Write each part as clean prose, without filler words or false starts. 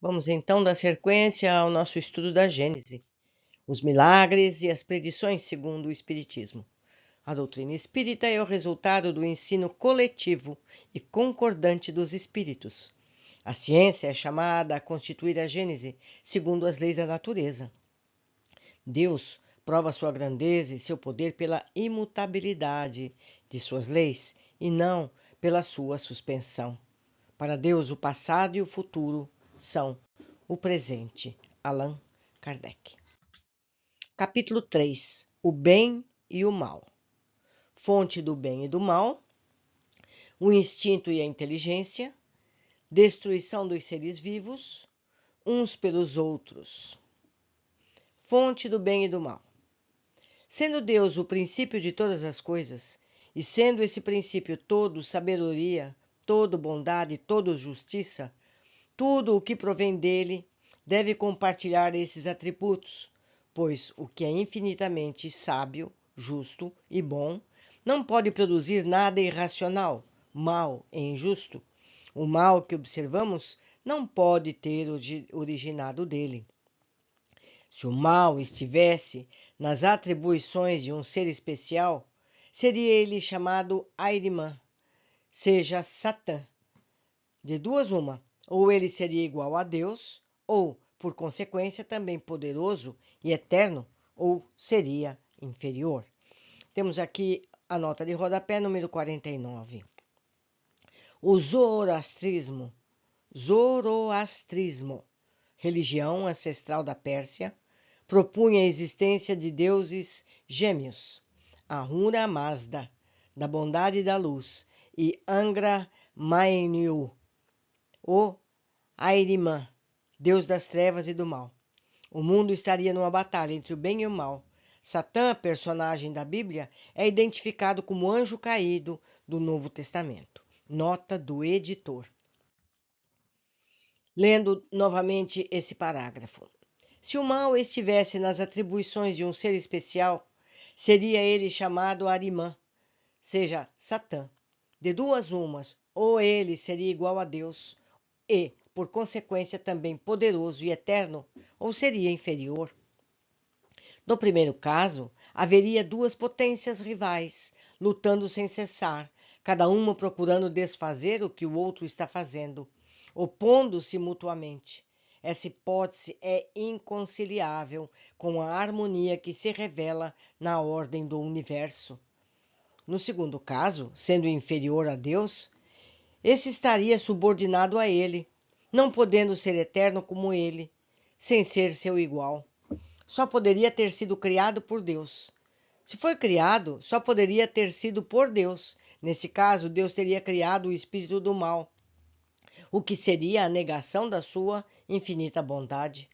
Vamos então dar sequência ao nosso estudo da Gênese, os milagres e as predições segundo o Espiritismo. A doutrina espírita é o resultado do ensino coletivo e concordante dos espíritos. A ciência é chamada a constituir a Gênese segundo as leis da natureza. Deus prova sua grandeza e seu poder pela imutabilidade de suas leis e não pela sua suspensão. Para Deus, o passado e o futuro são o presente. Allan Kardec. Capítulo 3. O bem e o mal. Fonte do bem e do mal. O instinto e a inteligência. Destruição dos seres vivos, uns pelos outros. Fonte do bem e do mal. Sendo Deus o princípio de todas as coisas, e sendo esse princípio todo sabedoria, todo bondade, todo justiça, tudo o que provém dele deve compartilhar esses atributos, pois o que é infinitamente sábio, justo e bom não pode produzir nada irracional, mal e injusto. O mal que observamos não pode ter originado dele. Se o mal estivesse nas atribuições de um ser especial, seria ele chamado Ahriman, seja Satã. De duas uma, ou ele seria igual a Deus, ou, por consequência, também poderoso e eterno, ou seria inferior. Temos aqui a nota de rodapé número 49. O zoroastrismo, religião ancestral da Pérsia, propunha a existência de deuses gêmeos, Ahura Mazda, da bondade e da luz, e Angra Mainyu, o Ahriman, deus das trevas e do mal. O mundo estaria numa batalha entre o bem e o mal. Satã, personagem da Bíblia, é identificado como anjo caído do Novo Testamento. Nota do editor. Lendo novamente esse parágrafo. Se o mal estivesse nas atribuições de um ser especial, seria ele chamado Ahriman, seja Satã. De duas umas, ou ele seria igual a Deus e, por consequência, também poderoso e eterno, ou seria inferior. No primeiro caso, haveria duas potências rivais, lutando sem cessar, cada uma procurando desfazer o que o outro está fazendo, opondo-se mutuamente. Essa hipótese é inconciliável com a harmonia que se revela na ordem do universo. No segundo caso, sendo inferior a Deus, esse estaria subordinado a ele, não podendo ser eterno como ele, sem ser seu igual. Só poderia ter sido criado por Deus. Se foi criado, só poderia ter sido por Deus. Nesse caso, Deus teria criado o espírito do mal, o que seria a negação da sua infinita bondade.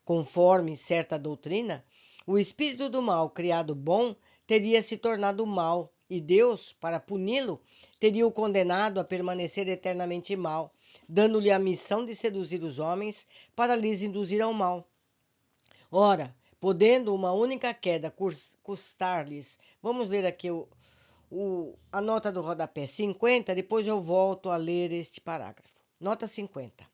Conforme certa doutrina, o espírito do mal criado bom teria se tornado mal, e Deus, para puni-lo, teria o condenado a permanecer eternamente mal, dando-lhe a missão de seduzir os homens para lhes induzir ao mal. Ora, podendo uma única queda custar-lhes, vamos ler aqui a nota do rodapé 50, depois eu volto a ler este parágrafo. Nota 50.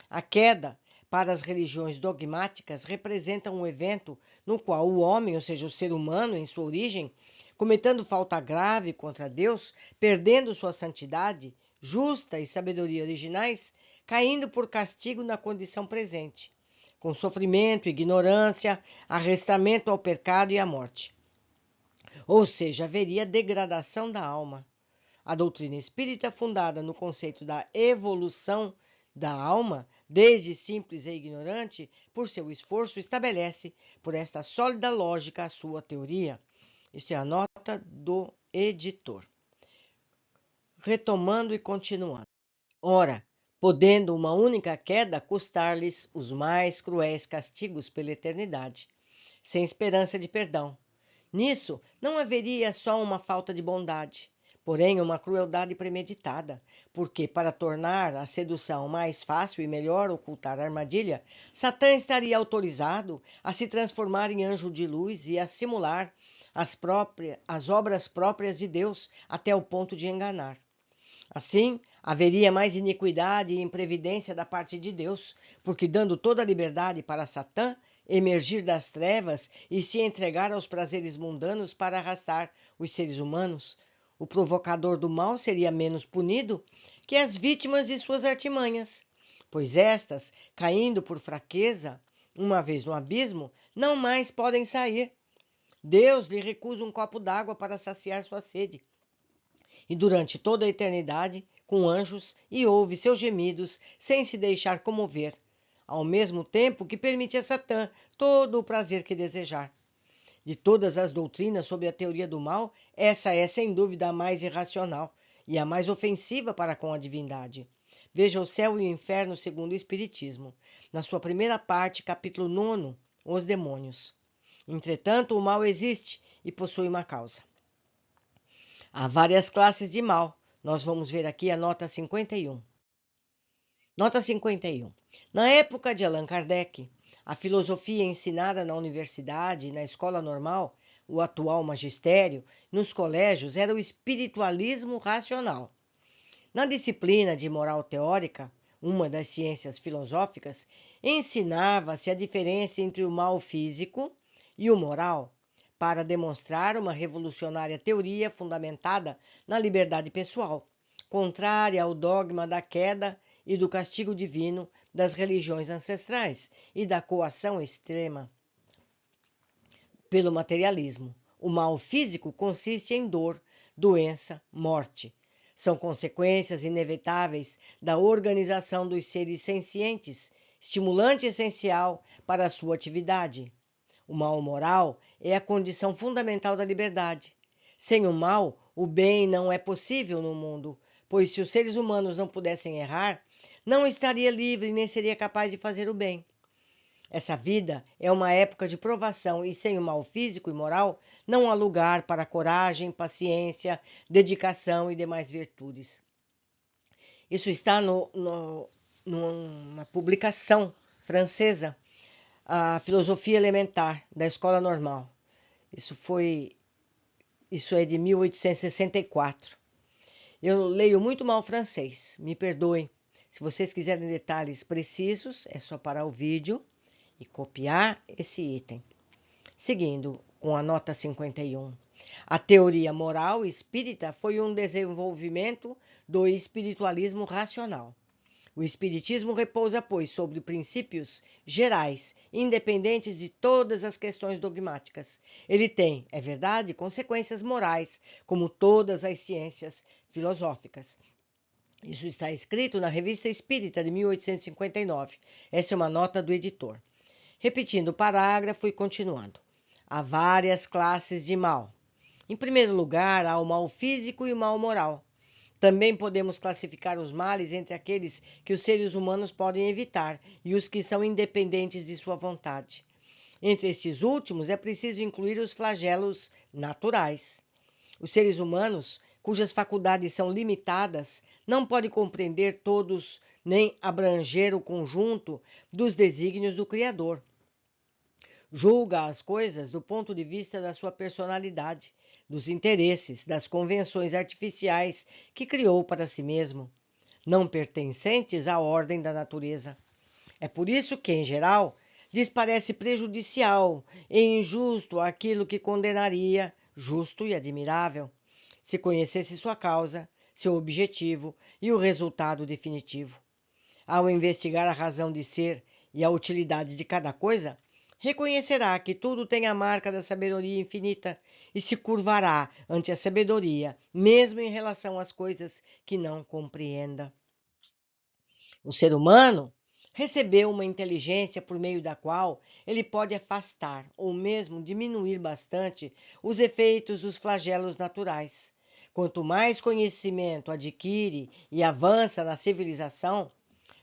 A queda, para as religiões dogmáticas, representa um evento no qual o homem, ou seja, o ser humano em sua origem, cometendo falta grave contra Deus, perdendo sua santidade, justa e sabedoria originais, caindo por castigo na condição presente, com sofrimento, ignorância, arrestamento ao pecado e à morte. Ou seja, haveria degradação da alma. A doutrina espírita, fundada no conceito da evolução da alma, desde simples e ignorante, por seu esforço, estabelece, por esta sólida lógica, a sua teoria. Isto é a nota do editor. Retomando e continuando. Ora, podendo uma única queda custar-lhes os mais cruéis castigos pela eternidade, sem esperança de perdão. Nisso não haveria só uma falta de bondade, porém uma crueldade premeditada, porque, para tornar a sedução mais fácil e melhor ocultar a armadilha, Satã estaria autorizado a se transformar em anjo de luz e a simular as obras próprias de Deus até o ponto de enganar. Assim, haveria mais iniquidade e imprevidência da parte de Deus, porque dando toda a liberdade para Satã emergir das trevas e se entregar aos prazeres mundanos para arrastar os seres humanos, o provocador do mal seria menos punido que as vítimas de suas artimanhas, pois estas, caindo por fraqueza, uma vez no abismo, não mais podem sair. Deus lhe recusa um copo d'água para saciar sua sede. E durante toda a eternidade, com anjos, e ouve seus gemidos sem se deixar comover, ao mesmo tempo que permite a Satã todo o prazer que desejar. De todas as doutrinas sobre a teoria do mal, essa é sem dúvida a mais irracional e a mais ofensiva para com a divindade. Veja o céu e o inferno segundo o Espiritismo, na sua primeira parte, capítulo 9, Os Demônios. Entretanto, o mal existe e possui uma causa. Há várias classes de mal. Nós vamos ver aqui a nota 51. Nota 51. Na época de Allan Kardec, a filosofia ensinada na universidade, na escola normal, o atual magistério, nos colégios, era o espiritualismo racional. Na disciplina de moral teórica, uma das ciências filosóficas, ensinava-se a diferença entre o mal físico e o moral, para demonstrar uma revolucionária teoria fundamentada na liberdade pessoal, contrária ao dogma da queda e do castigo divino das religiões ancestrais e da coação extrema pelo materialismo. O mal físico consiste em dor, doença, morte. São consequências inevitáveis da organização dos seres sencientes, estimulante essencial para a sua atividade. O mal moral é a condição fundamental da liberdade. Sem o mal, o bem não é possível no mundo, pois se os seres humanos não pudessem errar, não estaria livre nem seria capaz de fazer o bem. Essa vida é uma época de provação e sem o mal físico e moral não há lugar para coragem, paciência, dedicação e demais virtudes. Isso está numa publicação francesa, a Filosofia Elementar da Escola Normal. Isso é de 1864. Eu leio muito mal francês, me perdoem. Se vocês quiserem detalhes precisos, é só parar o vídeo e copiar esse item. Seguindo com a nota 51. A teoria moral espírita foi um desenvolvimento do espiritualismo racional. O espiritismo repousa, pois, sobre princípios gerais, independentes de todas as questões dogmáticas. Ele tem, é verdade, consequências morais, como todas as ciências filosóficas. Isso está escrito na Revista Espírita de 1859. Essa é uma nota do editor. Repetindo o parágrafo e continuando. Há várias classes de mal. Em primeiro lugar, há o mal físico e o mal moral. Também podemos classificar os males entre aqueles que os seres humanos podem evitar e os que são independentes de sua vontade. Entre estes últimos, é preciso incluir os flagelos naturais. Os seres humanos, cujas faculdades são limitadas, não podem compreender todos nem abranger o conjunto dos desígnios do Criador. Julga as coisas do ponto de vista da sua personalidade, dos interesses, das convenções artificiais que criou para si mesmo, não pertencentes à ordem da natureza. É por isso que, em geral, lhes parece prejudicial e injusto aquilo que condenaria justo e admirável, se conhecesse sua causa, seu objetivo e o resultado definitivo. Ao investigar a razão de ser e a utilidade de cada coisa, reconhecerá que tudo tem a marca da sabedoria infinita e se curvará ante a sabedoria, mesmo em relação às coisas que não compreenda. O ser humano recebeu uma inteligência por meio da qual ele pode afastar ou mesmo diminuir bastante os efeitos dos flagelos naturais. Quanto mais conhecimento adquire e avança na civilização,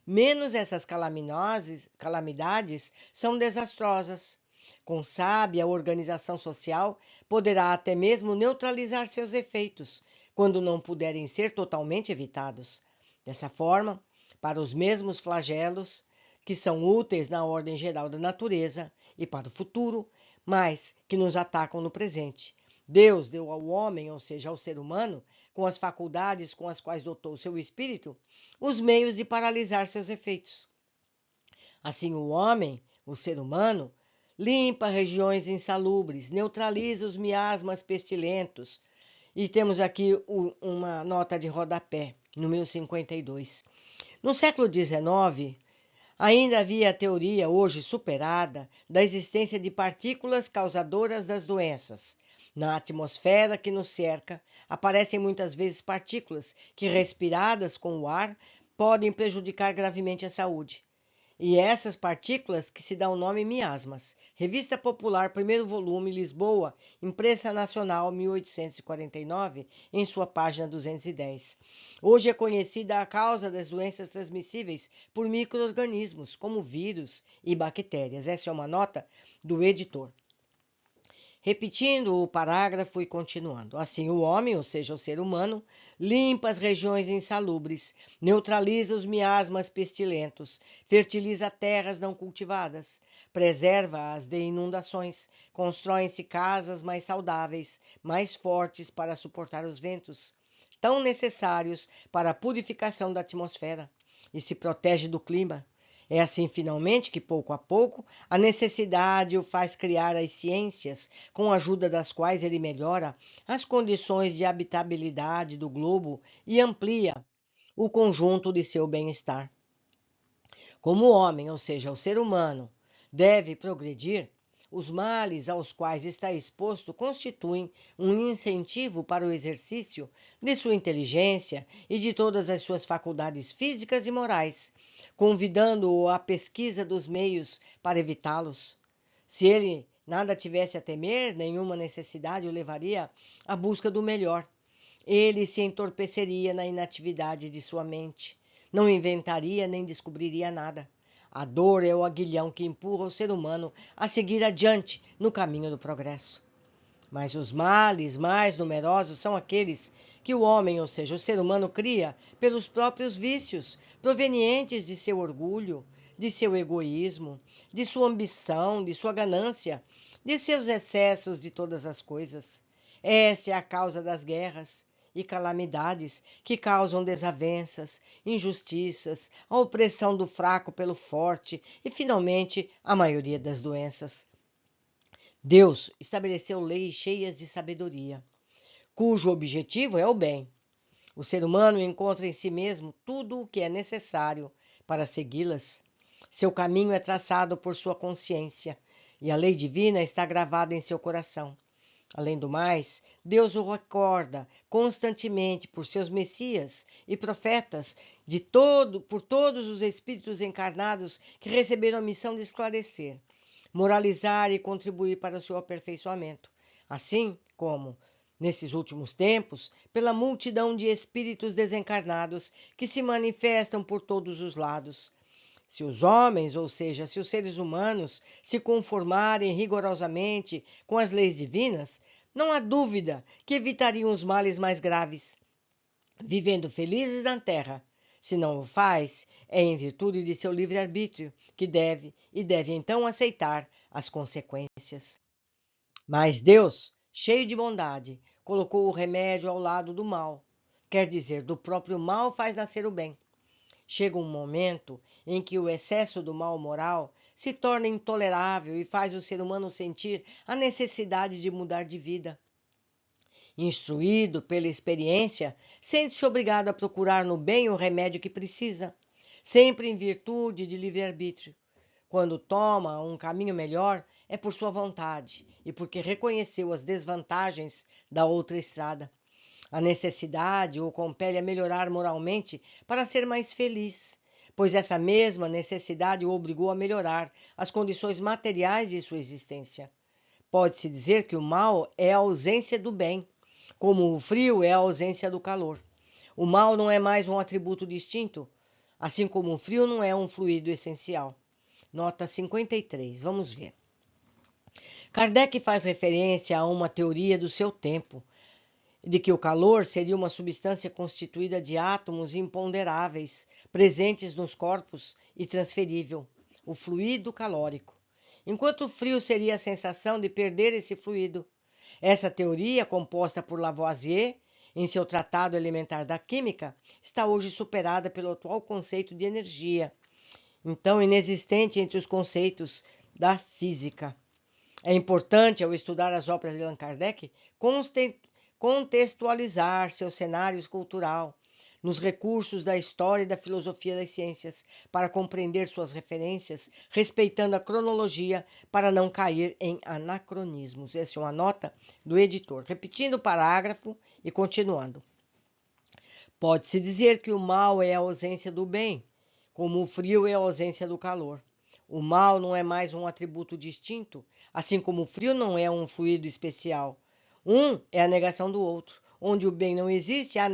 menos essas calamidades são desastrosas. Com sábia organização social, poderá até mesmo neutralizar seus efeitos, quando não puderem ser totalmente evitados. Dessa forma, para os mesmos flagelos, que são úteis na ordem geral da natureza e para o futuro, mas que nos atacam no presente, Deus deu ao homem, ou seja, ao ser humano, com as faculdades com as quais dotou seu espírito, os meios de paralisar seus efeitos. Assim, o homem, o ser humano, limpa regiões insalubres, neutraliza os miasmas pestilentos. E temos aqui uma nota de rodapé, número 52. No século XIX, ainda havia a teoria, hoje superada, da existência de partículas causadoras das doenças. Na atmosfera que nos cerca, aparecem muitas vezes partículas que, respiradas com o ar, podem prejudicar gravemente a saúde. E essas partículas que se dá o nome miasmas. Revista Popular, primeiro volume, Lisboa, Imprensa Nacional, 1849, em sua página 210. Hoje é conhecida a causa das doenças transmissíveis por micro-organismos, como vírus e bactérias. Essa é uma nota do editor. Repetindo o parágrafo e continuando. Assim, o homem, ou seja, o ser humano, limpa as regiões insalubres, neutraliza os miasmas pestilentos, fertiliza terras não cultivadas, preserva-as de inundações, constroem-se casas mais saudáveis, mais fortes para suportar os ventos, tão necessários para a purificação da atmosfera, e se protege do clima. É assim, finalmente, que pouco a pouco a necessidade o faz criar as ciências, com a ajuda das quais ele melhora as condições de habitabilidade do globo e amplia o conjunto de seu bem-estar. Como o homem, ou seja, o ser humano, deve progredir, os males aos quais está exposto constituem um incentivo para o exercício de sua inteligência e de todas as suas faculdades físicas e morais, convidando-o à pesquisa dos meios para evitá-los. Se ele nada tivesse a temer, nenhuma necessidade o levaria à busca do melhor. Ele se entorpeceria na inatividade de sua mente. Não inventaria nem descobriria nada. A dor é o aguilhão que empurra o ser humano a seguir adiante no caminho do progresso. Mas os males mais numerosos são aqueles que o homem, ou seja, o ser humano, cria pelos próprios vícios, provenientes de seu orgulho, de seu egoísmo, de sua ambição, de sua ganância, de seus excessos de todas as coisas. Essa é a causa das guerras e calamidades que causam desavenças, injustiças, a opressão do fraco pelo forte e, finalmente, a maioria das doenças. Deus estabeleceu leis cheias de sabedoria, cujo objetivo é o bem. O ser humano encontra em si mesmo tudo o que é necessário para segui-las. Seu caminho é traçado por sua consciência e a lei divina está gravada em seu coração. Além do mais, Deus o recorda constantemente por seus messias e profetas, por todos os espíritos encarnados que receberam a missão de esclarecer, moralizar e contribuir para o seu aperfeiçoamento, assim como, nesses últimos tempos, pela multidão de espíritos desencarnados que se manifestam por todos os lados. Se os homens, ou seja, se os seres humanos, se conformarem rigorosamente com as leis divinas, não há dúvida que evitariam os males mais graves, vivendo felizes na terra. Se não o faz, é em virtude de seu livre-arbítrio, que deve então aceitar as consequências. Mas Deus, cheio de bondade, colocou o remédio ao lado do mal. Quer dizer, do próprio mal faz nascer o bem. Chega um momento em que o excesso do mal moral se torna intolerável e faz o ser humano sentir a necessidade de mudar de vida. Instruído pela experiência, sente-se obrigado a procurar no bem o remédio que precisa, sempre em virtude de livre-arbítrio. Quando toma um caminho melhor, é por sua vontade e porque reconheceu as desvantagens da outra estrada. A necessidade o compele a melhorar moralmente para ser mais feliz, pois essa mesma necessidade o obrigou a melhorar as condições materiais de sua existência. Pode-se dizer que o mal é a ausência do bem, como o frio é a ausência do calor. O mal não é mais um atributo distinto, assim como o frio não é um fluido essencial. Nota 53, vamos ver. Kardec faz referência a uma teoria do seu tempo, de que o calor seria uma substância constituída de átomos imponderáveis, presentes nos corpos e transferível, o fluido calórico, enquanto o frio seria a sensação de perder esse fluido. Essa teoria, composta por Lavoisier em seu Tratado Elementar da Química, está hoje superada pelo atual conceito de energia, então inexistente entre os conceitos da física. É importante, ao estudar as obras de Allan Kardec, contextualizar seu cenário cultural nos recursos da história e da filosofia das ciências, para compreender suas referências, respeitando a cronologia para não cair em anacronismos. Essa é uma nota do editor. Repetindo o parágrafo e continuando. Pode-se dizer que o mal é a ausência do bem, como o frio é a ausência do calor. O mal não é mais um atributo distinto, assim como o frio não é um fluido especial. Um é a negação do outro. Onde o bem não existe, há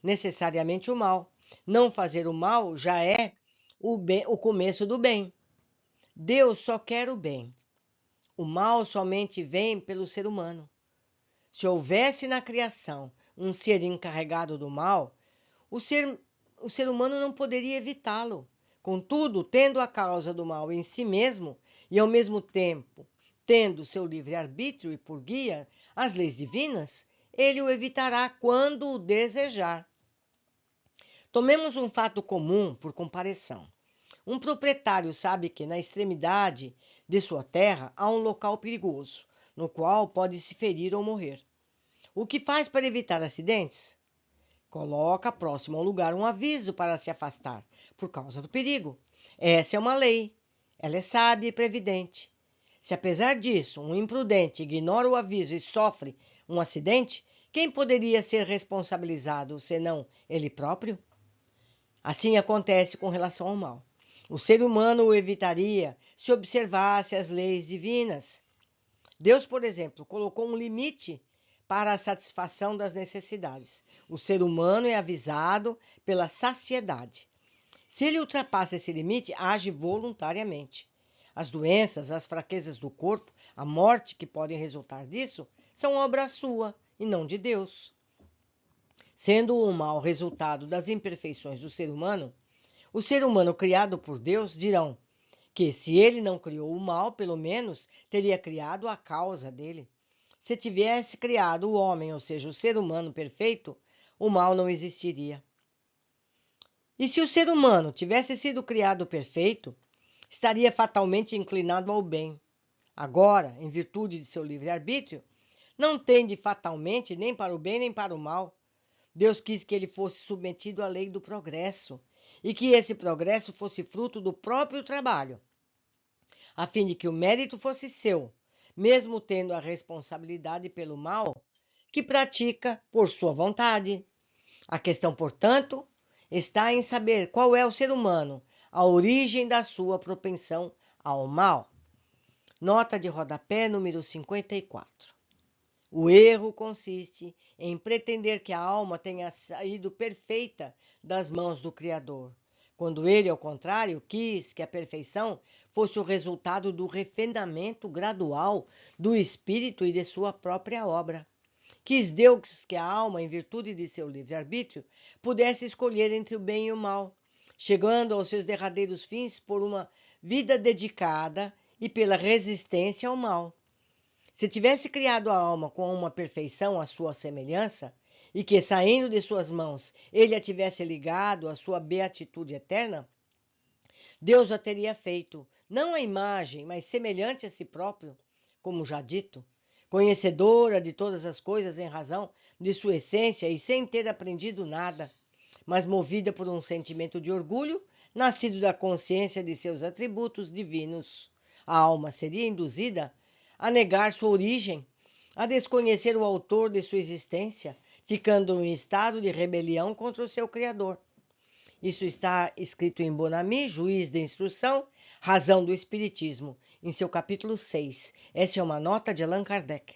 necessariamente o mal. Não fazer o mal já é o começo do bem. Deus só quer o bem. O mal somente vem pelo ser humano. Se houvesse na criação um ser encarregado do mal, o ser humano não poderia evitá-lo. Contudo, tendo a causa do mal em si mesmo e, ao mesmo tempo, tendo seu livre-arbítrio e por guia as leis divinas, ele o evitará quando o desejar. Tomemos um fato comum por comparação. Um proprietário sabe que na extremidade de sua terra há um local perigoso, no qual pode se ferir ou morrer. O que faz para evitar acidentes? Coloca próximo ao lugar um aviso para se afastar, por causa do perigo. Essa é uma lei. Ela é sábia e previdente. Se apesar disso um imprudente ignora o aviso e sofre um acidente, quem poderia ser responsabilizado senão ele próprio? Assim acontece com relação ao mal. O ser humano o evitaria se observasse as leis divinas. Deus, por exemplo, colocou um limite para a satisfação das necessidades. O ser humano é avisado pela saciedade. Se ele ultrapassa esse limite, age voluntariamente. As doenças, as fraquezas do corpo, a morte que podem resultar disso, são obra sua e não de Deus. Sendo o mal resultado das imperfeições do ser humano, o ser humano criado por Deus dirão que, se ele não criou o mal, pelo menos teria criado a causa dele. Se tivesse criado o homem, ou seja, o ser humano perfeito, o mal não existiria. E se o ser humano tivesse sido criado perfeito, estaria fatalmente inclinado ao bem. Agora, em virtude de seu livre-arbítrio, não tende fatalmente nem para o bem nem para o mal. Deus quis que ele fosse submetido à lei do progresso e que esse progresso fosse fruto do próprio trabalho, a fim de que o mérito fosse seu, mesmo tendo a responsabilidade pelo mal que pratica por sua vontade. A questão, portanto, está em saber qual é o ser humano, a origem da sua propensão ao mal. Nota de rodapé número 54. O erro consiste em pretender que a alma tenha saído perfeita das mãos do Criador, quando ele, ao contrário, quis que a perfeição fosse o resultado do refinamento gradual do espírito e de sua própria obra. Quis Deus que a alma, em virtude de seu livre-arbítrio, pudesse escolher entre o bem e o mal, chegando aos seus derradeiros fins por uma vida dedicada e pela resistência ao mal. Se tivesse criado a alma com uma perfeição à sua semelhança, e que, saindo de suas mãos, ele a tivesse ligado à sua beatitude eterna, Deus a teria feito, não à imagem, mas semelhante a si próprio, como já dito, conhecedora de todas as coisas em razão de sua essência e sem ter aprendido nada, mas movida por um sentimento de orgulho, nascido da consciência de seus atributos divinos. A alma seria induzida a negar sua origem, a desconhecer o autor de sua existência, ficando em estado de rebelião contra o seu Criador. Isso está escrito em Bonamy, Juiz de Instrução, Razão do Espiritismo, em seu capítulo 6. Essa é uma nota de Allan Kardec.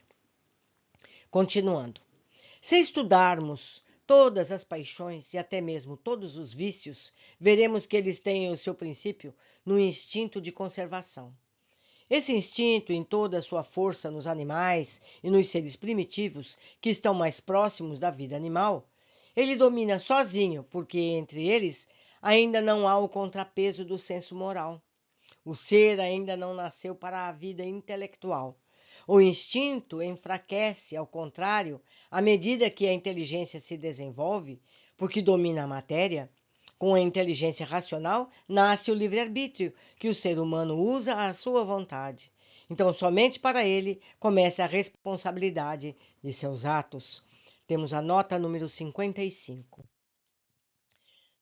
Continuando. Se estudarmos todas as paixões e até mesmo todos os vícios, veremos que eles têm o seu princípio no instinto de conservação. Esse instinto, em toda a sua força nos animais e nos seres primitivos que estão mais próximos da vida animal, ele domina sozinho, porque entre eles ainda não há o contrapeso do senso moral. O ser ainda não nasceu para a vida intelectual, O instinto enfraquece, ao contrário, à medida que a inteligência se desenvolve, porque domina a matéria. Com a inteligência racional, nasce o livre-arbítrio, que o ser humano usa à sua vontade. Então, somente para ele começa a responsabilidade de seus atos. Temos a nota número 55.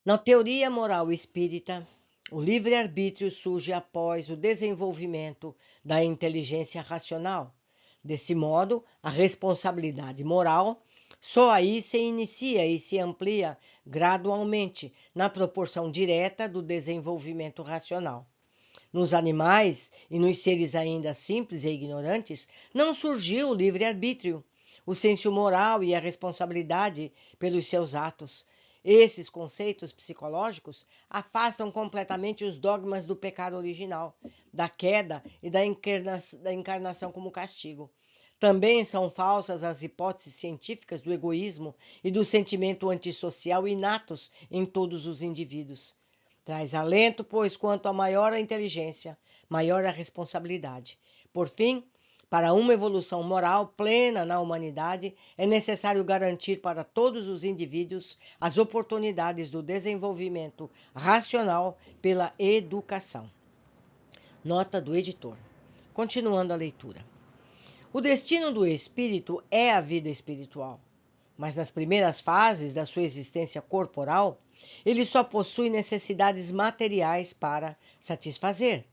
Na teoria moral espírita, o livre-arbítrio surge após o desenvolvimento da inteligência racional. Desse modo, a responsabilidade moral só aí se inicia e se amplia gradualmente na proporção direta do desenvolvimento racional. Nos animais e nos seres ainda simples e ignorantes, não surgiu o livre-arbítrio, o senso moral e a responsabilidade pelos seus atos. Esses conceitos psicológicos afastam completamente os dogmas do pecado original, da queda e da encarnação como castigo. Também são falsas as hipóteses científicas do egoísmo e do sentimento antissocial inatos em todos os indivíduos. Traz alento, pois quanto a maior a inteligência, maior a responsabilidade. Por fim, para uma evolução moral plena na humanidade, é necessário garantir para todos os indivíduos as oportunidades do desenvolvimento racional pela educação. Nota do editor. Continuando a leitura. O destino do espírito é a vida espiritual, mas nas primeiras fases da sua existência corporal, ele só possui necessidades materiais para satisfazer.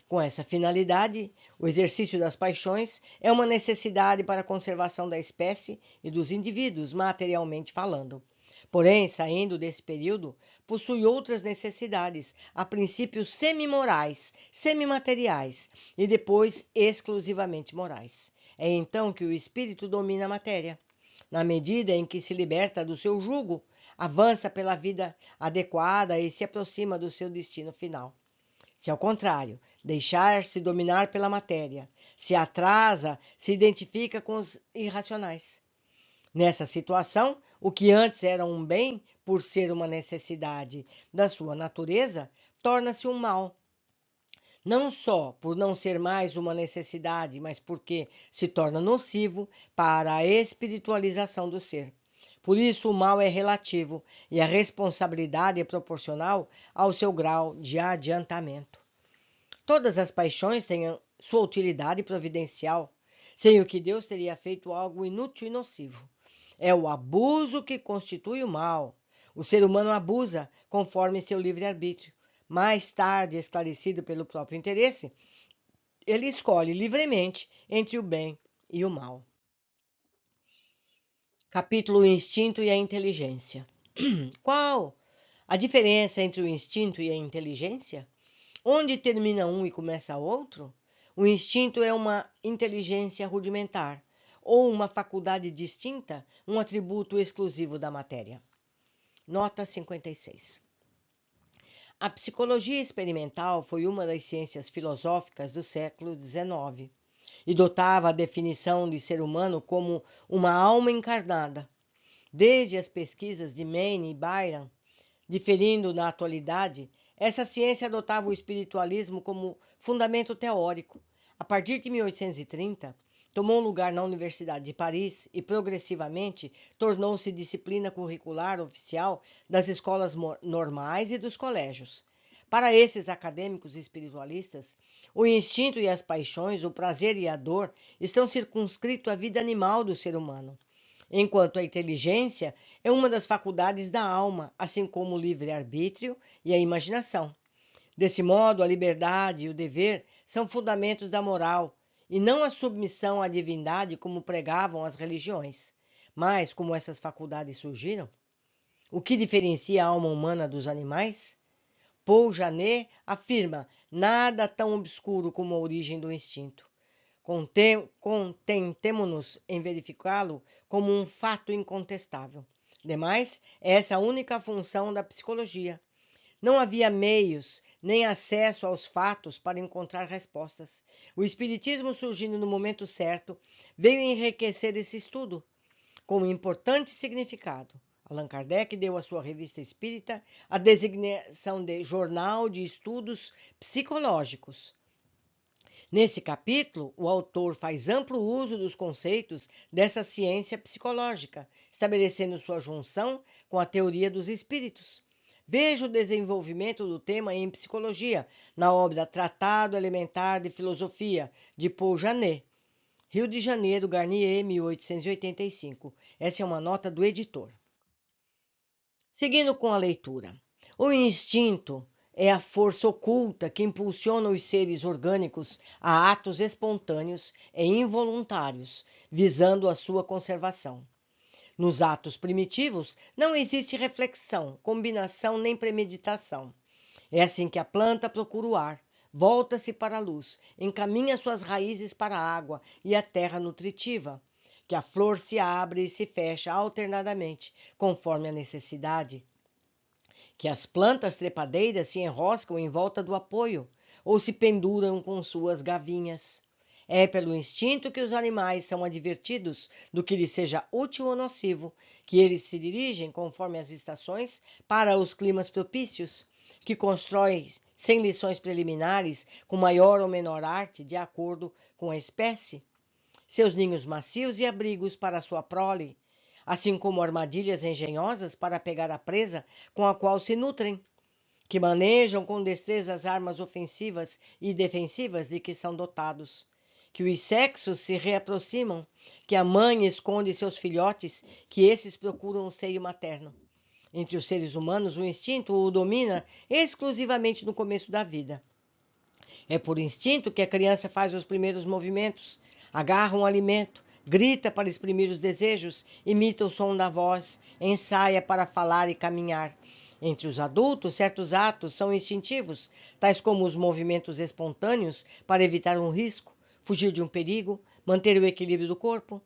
Com essa finalidade, o exercício das paixões é uma necessidade para a conservação da espécie e dos indivíduos, materialmente falando. Porém, saindo desse período, possui outras necessidades, a princípio semi-morais, semi-materiais e depois exclusivamente morais. É então que o espírito domina a matéria. Na medida em que se liberta do seu jugo, avança pela vida adequada e se aproxima do seu destino final. Se, ao contrário, deixar-se dominar pela matéria, se atrasa, se identifica com os irracionais. Nessa situação, o que antes era um bem, por ser uma necessidade da sua natureza, torna-se um mal. Não só por não ser mais uma necessidade, mas porque se torna nocivo para a espiritualização do ser. Por isso, o mal é relativo e a responsabilidade é proporcional ao seu grau de adiantamento. Todas as paixões têm sua utilidade providencial, sem o que Deus teria feito algo inútil e nocivo. É o abuso que constitui o mal. O ser humano abusa conforme seu livre-arbítrio. Mais tarde, esclarecido pelo próprio interesse, ele escolhe livremente entre o bem e o mal. Capítulo: O instinto e a inteligência. Qual a diferença entre o instinto e a inteligência? Onde termina um e começa outro? O instinto é uma inteligência rudimentar, ou uma faculdade distinta, um atributo exclusivo da matéria. Nota 56. A psicologia experimental foi uma das ciências filosóficas do século XIX e dotava a definição de ser humano como uma alma encarnada. Desde as pesquisas de Maine e Byron, diferindo na atualidade, essa ciência adotava o espiritualismo como fundamento teórico. A partir de 1830, tomou lugar na Universidade de Paris e, progressivamente, tornou-se disciplina curricular oficial das escolas normais e dos colégios. Para esses acadêmicos espiritualistas, o instinto e as paixões, o prazer e a dor estão circunscritos à vida animal do ser humano, enquanto a inteligência é uma das faculdades da alma, assim como o livre-arbítrio e a imaginação. Desse modo, a liberdade e o dever são fundamentos da moral, e não a submissão à divindade como pregavam as religiões. Mas, como essas faculdades surgiram? O que diferencia a alma humana dos animais? Paul Janet afirma: nada tão obscuro como a origem do instinto. Contentemo-nos em verificá-lo como um fato incontestável. Demais, essa é a única função da psicologia. Não havia meios nem acesso aos fatos para encontrar respostas. O Espiritismo, surgindo no momento certo, veio enriquecer esse estudo com um importante significado. Allan Kardec deu à sua revista espírita a designação de Jornal de Estudos Psicológicos. Nesse capítulo, o autor faz amplo uso dos conceitos dessa ciência psicológica, estabelecendo sua junção com a teoria dos espíritos. Veja o desenvolvimento do tema em psicologia, na obra Tratado Elementar de Filosofia, de Paul Janet, Rio de Janeiro, Garnier, 1885. Essa é uma nota do editor. Seguindo com a leitura. O instinto é a força oculta que impulsiona os seres orgânicos a atos espontâneos e involuntários, visando a sua conservação. Nos atos primitivos não existe reflexão, combinação nem premeditação. É assim que a planta procura o ar, volta-se para a luz, encaminha suas raízes para a água e a terra nutritiva, que a flor se abre e se fecha alternadamente, conforme a necessidade, que as plantas trepadeiras se enroscam em volta do apoio ou se penduram com suas gavinhas. É pelo instinto que os animais são advertidos do que lhes seja útil ou nocivo, que eles se dirigem, conforme as estações, para os climas propícios, que constroem sem lições preliminares, com maior ou menor arte, de acordo com a espécie, seus ninhos macios e abrigos para sua prole, assim como armadilhas engenhosas para pegar a presa com a qual se nutrem, que manejam com destreza as armas ofensivas e defensivas de que são dotados, que os sexos se reaproximam, que a mãe esconde seus filhotes, que esses procuram o seio materno. Entre os seres humanos, o instinto o domina exclusivamente no começo da vida. É por instinto que a criança faz os primeiros movimentos, agarra um alimento, grita para exprimir os desejos, imita o som da voz, ensaia para falar e caminhar. Entre os adultos, certos atos são instintivos, tais como os movimentos espontâneos para evitar um risco, fugir de um perigo, manter o equilíbrio do corpo.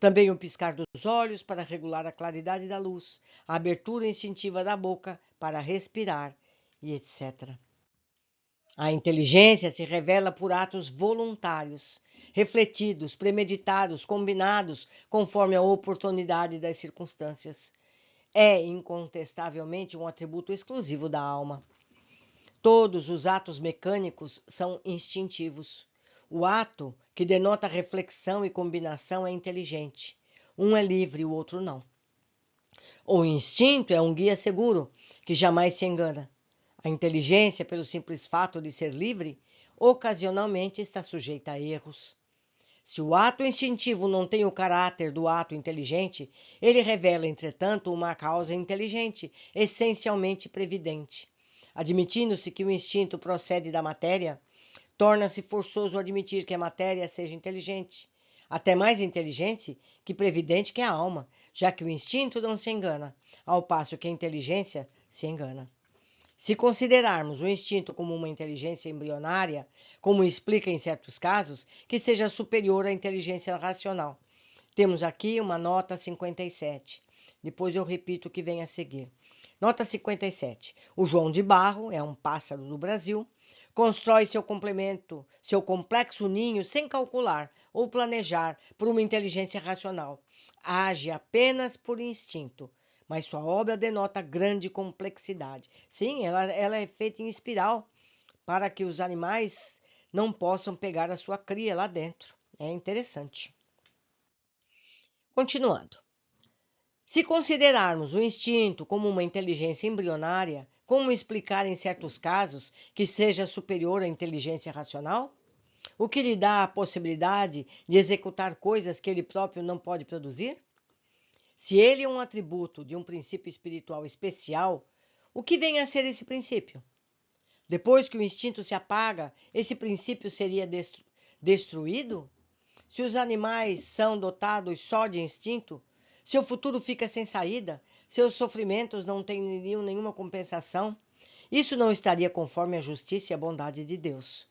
Também o piscar dos olhos para regular a claridade da luz, a abertura instintiva da boca para respirar e etc. A inteligência se revela por atos voluntários, refletidos, premeditados, combinados, conforme a oportunidade das circunstâncias. É incontestavelmente um atributo exclusivo da alma. Todos os atos mecânicos são instintivos. O ato que denota reflexão e combinação é inteligente. Um é livre, o outro não. O instinto é um guia seguro, que jamais se engana. A inteligência, pelo simples fato de ser livre, ocasionalmente está sujeita a erros. Se o ato instintivo não tem o caráter do ato inteligente, ele revela, entretanto, uma causa inteligente, essencialmente previdente. Admitindo-se que o instinto procede da matéria, torna-se forçoso admitir que a matéria seja inteligente, até mais inteligente que previdente que a alma, já que o instinto não se engana, ao passo que a inteligência se engana. Se considerarmos o instinto como uma inteligência embrionária, como explica em certos casos, que seja superior à inteligência racional. Temos aqui uma nota 57. Depois eu repito o que vem a seguir. Nota 57. O João de Barro é um pássaro do Brasil. Constrói seu complexo ninho sem calcular ou planejar por uma inteligência racional. Age apenas por instinto, mas sua obra denota grande complexidade. Sim, ela é feita em espiral para que os animais não possam pegar a sua cria lá dentro. É interessante. Continuando. Se considerarmos o instinto como uma inteligência embrionária, como explicar em certos casos que seja superior à inteligência racional? O que lhe dá a possibilidade de executar coisas que ele próprio não pode produzir? Se ele é um atributo de um princípio espiritual especial, o que vem a ser esse princípio? Depois que o instinto se apaga, esse princípio seria destruído? Se os animais são dotados só de instinto, seu futuro fica sem saída, seus sofrimentos não teriam nenhuma compensação, isso não estaria conforme a justiça e a bondade de Deus.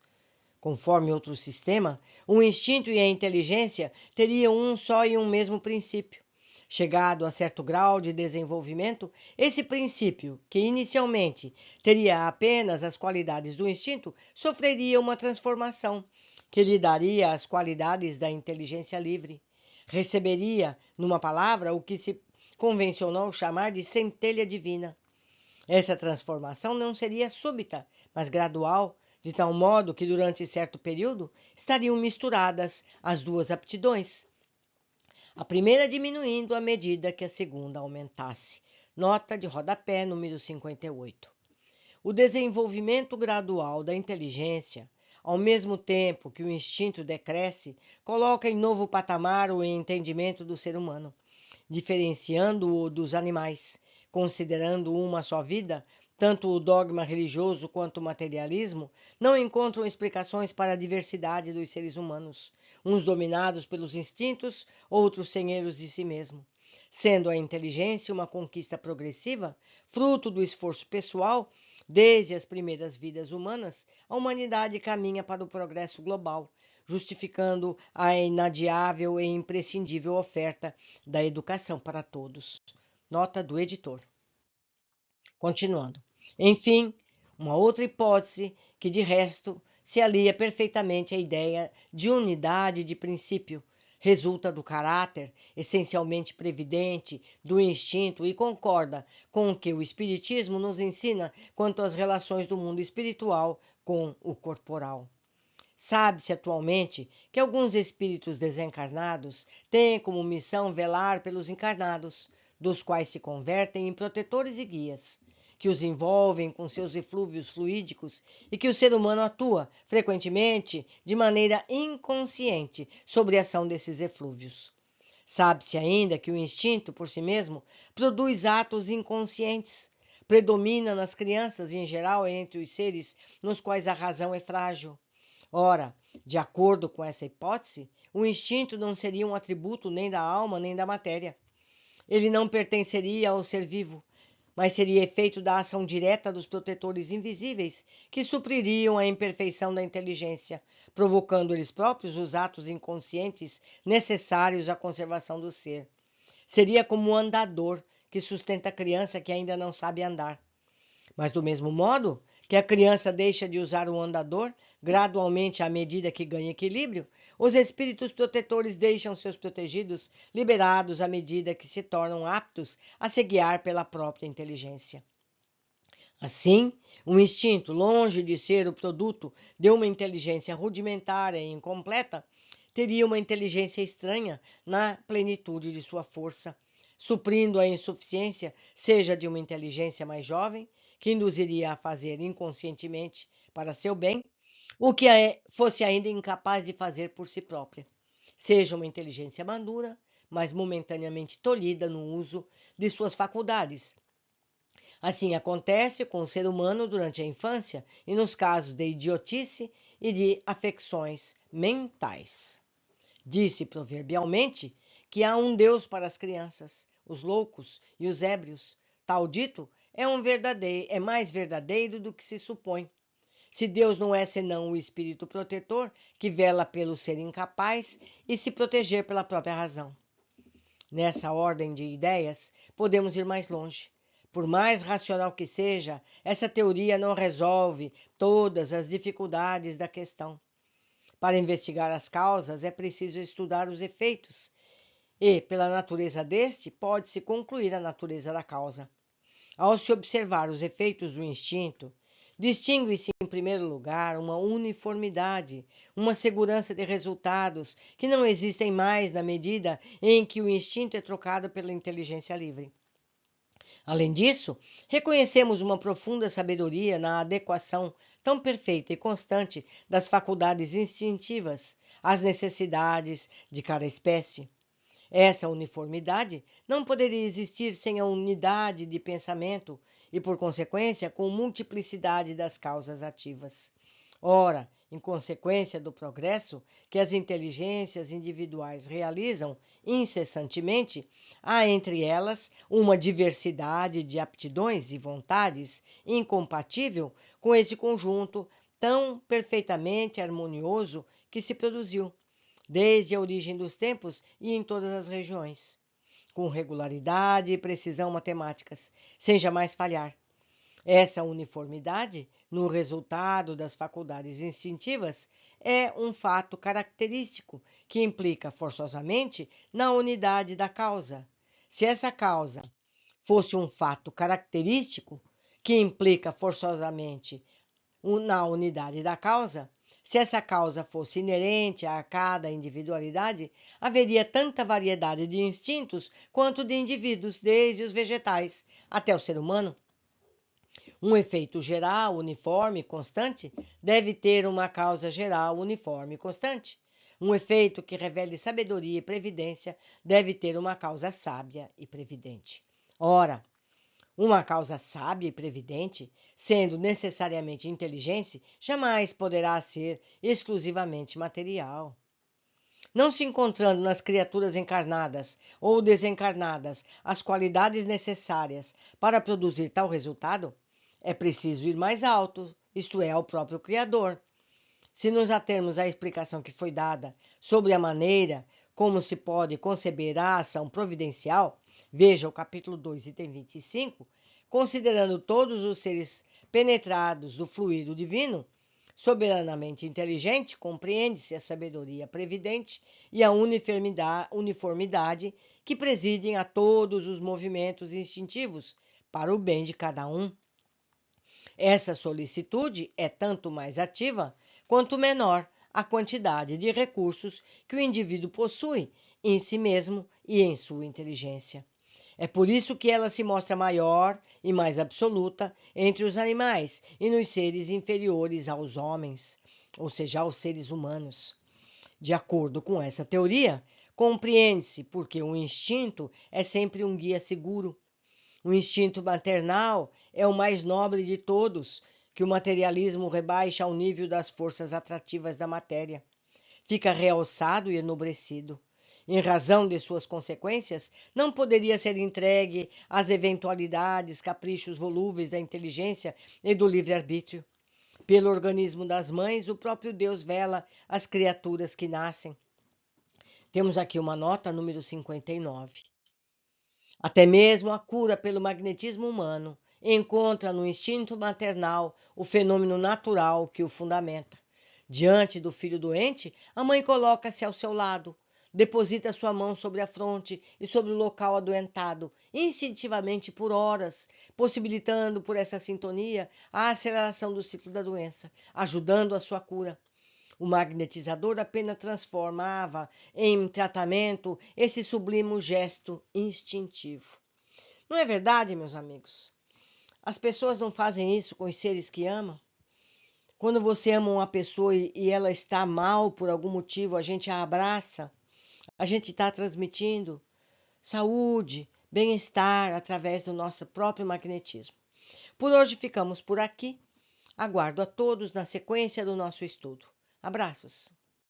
Conforme outro sistema, o instinto e a inteligência teriam um só e um mesmo princípio. Chegado a certo grau de desenvolvimento, esse princípio, que inicialmente teria apenas as qualidades do instinto, sofreria uma transformação, que lhe daria as qualidades da inteligência livre. Receberia, numa palavra, o que se convencionou chamar de centelha divina. Essa transformação não seria súbita, mas gradual, de tal modo que durante certo período estariam misturadas as duas aptidões, a primeira diminuindo à medida que a segunda aumentasse. Nota de rodapé número 58. O desenvolvimento gradual da inteligência, ao mesmo tempo que o instinto decresce, coloca em novo patamar o entendimento do ser humano, diferenciando-o dos animais, considerando uma só vida. Tanto o dogma religioso quanto o materialismo não encontram explicações para a diversidade dos seres humanos, uns dominados pelos instintos, outros senheiros de si mesmo. Sendo a inteligência uma conquista progressiva, fruto do esforço pessoal, desde as primeiras vidas humanas, a humanidade caminha para o progresso global, justificando a inadiável e imprescindível oferta da educação para todos. Nota do editor. Continuando. Enfim, uma outra hipótese que, de resto, se alia perfeitamente à ideia de unidade de princípio, resulta do caráter essencialmente previdente do instinto e concorda com o que o Espiritismo nos ensina quanto às relações do mundo espiritual com o corporal. Sabe-se atualmente que alguns espíritos desencarnados têm como missão velar pelos encarnados, dos quais se convertem em protetores e guias, que os envolvem com seus eflúvios fluídicos e que o ser humano atua, frequentemente, de maneira inconsciente sobre a ação desses eflúvios. Sabe-se ainda que o instinto, por si mesmo, produz atos inconscientes, predomina nas crianças e, em geral, entre os seres nos quais a razão é frágil. Ora, de acordo com essa hipótese, o instinto não seria um atributo nem da alma nem da matéria. Ele não pertenceria ao ser vivo, mas seria efeito da ação direta dos protetores invisíveis que supririam a imperfeição da inteligência, provocando eles próprios os atos inconscientes necessários à conservação do ser. Seria como um andador que sustenta a criança que ainda não sabe andar. Mas, do mesmo modo que a criança deixa de usar o andador gradualmente à medida que ganha equilíbrio, os espíritos protetores deixam seus protegidos liberados à medida que se tornam aptos a se guiar pela própria inteligência. Assim, o instinto, longe de ser o produto de uma inteligência rudimentar e incompleta, teria uma inteligência estranha na plenitude de sua força, suprindo a insuficiência, seja de uma inteligência mais jovem, que induziria a fazer inconscientemente para seu bem, o que fosse ainda incapaz de fazer por si própria, seja uma inteligência madura, mas momentaneamente tolhida no uso de suas faculdades. Assim acontece com o ser humano durante a infância e nos casos de idiotice e de afecções mentais. Disse proverbialmente que há um Deus para as crianças, os loucos e os ébrios. Tal dito é mais verdadeiro do que se supõe. Se Deus não é senão o espírito protetor que vela pelo ser incapaz e se proteger pela própria razão. Nessa ordem de ideias, podemos ir mais longe. Por mais racional que seja, essa teoria não resolve todas as dificuldades da questão. Para investigar as causas, é preciso estudar os efeitos, e, pela natureza deste, pode-se concluir a natureza da causa. Ao se observar os efeitos do instinto, distingue-se, em primeiro lugar, uma uniformidade, uma segurança de resultados que não existem mais na medida em que o instinto é trocado pela inteligência livre. Além disso, reconhecemos uma profunda sabedoria na adequação tão perfeita e constante das faculdades instintivas às necessidades de cada espécie. Essa uniformidade não poderia existir sem a unidade de pensamento e, por consequência, com multiplicidade das causas ativas. Ora, em consequência do progresso que as inteligências individuais realizam incessantemente, há entre elas uma diversidade de aptidões e vontades incompatível com esse conjunto tão perfeitamente harmonioso que se produziu desde a origem dos tempos e em todas as regiões, com regularidade e precisão matemáticas, sem jamais falhar. Essa uniformidade, no resultado das faculdades instintivas, é um fato característico que implica forçosamente na unidade da causa. Se essa causa fosse um fato característico que implica forçosamente na unidade da causa, se essa causa fosse inerente a cada individualidade, haveria tanta variedade de instintos quanto de indivíduos, desde os vegetais até o ser humano. Um efeito geral, uniforme e constante deve ter uma causa geral, uniforme e constante. Um efeito que revele sabedoria e previdência deve ter uma causa sábia e previdente. Ora, uma causa sábia e previdente, sendo necessariamente inteligente, jamais poderá ser exclusivamente material. Não se encontrando nas criaturas encarnadas ou desencarnadas as qualidades necessárias para produzir tal resultado, é preciso ir mais alto, isto é, ao próprio Criador. Se nos atermos à explicação que foi dada sobre a maneira como se pode conceber a ação providencial, veja o capítulo 2, item 25, considerando todos os seres penetrados do fluido divino, soberanamente inteligente, compreende-se a sabedoria previdente e a uniformidade que presidem a todos os movimentos instintivos para o bem de cada um. Essa solicitude é tanto mais ativa quanto menor a quantidade de recursos que o indivíduo possui em si mesmo e em sua inteligência. É por isso que ela se mostra maior e mais absoluta entre os animais e nos seres inferiores aos homens, ou seja, aos seres humanos. De acordo com essa teoria, compreende-se porque o instinto é sempre um guia seguro. O instinto maternal é o mais nobre de todos, que o materialismo rebaixa ao nível das forças atrativas da matéria. Fica realçado e enobrecido. Em razão de suas consequências, não poderia ser entregue às eventualidades, caprichos volúveis da inteligência e do livre-arbítrio. Pelo organismo das mães, o próprio Deus vela as criaturas que nascem. Temos aqui uma nota, número 59. Até mesmo a cura pelo magnetismo humano encontra no instinto maternal o fenômeno natural que o fundamenta. Diante do filho doente, a mãe coloca-se ao seu lado, deposita sua mão sobre a fronte e sobre o local adoentado, instintivamente por horas, possibilitando por essa sintonia a aceleração do ciclo da doença, ajudando a sua cura. O magnetizador apenas transformava em tratamento esse sublime gesto instintivo. Não é verdade, meus amigos? As pessoas não fazem isso com os seres que amam? Quando você ama uma pessoa e ela está mal por algum motivo, a gente a abraça, a gente está transmitindo saúde, bem-estar através do nosso próprio magnetismo. Por hoje ficamos por aqui. Aguardo a todos na sequência do nosso estudo. Abraços!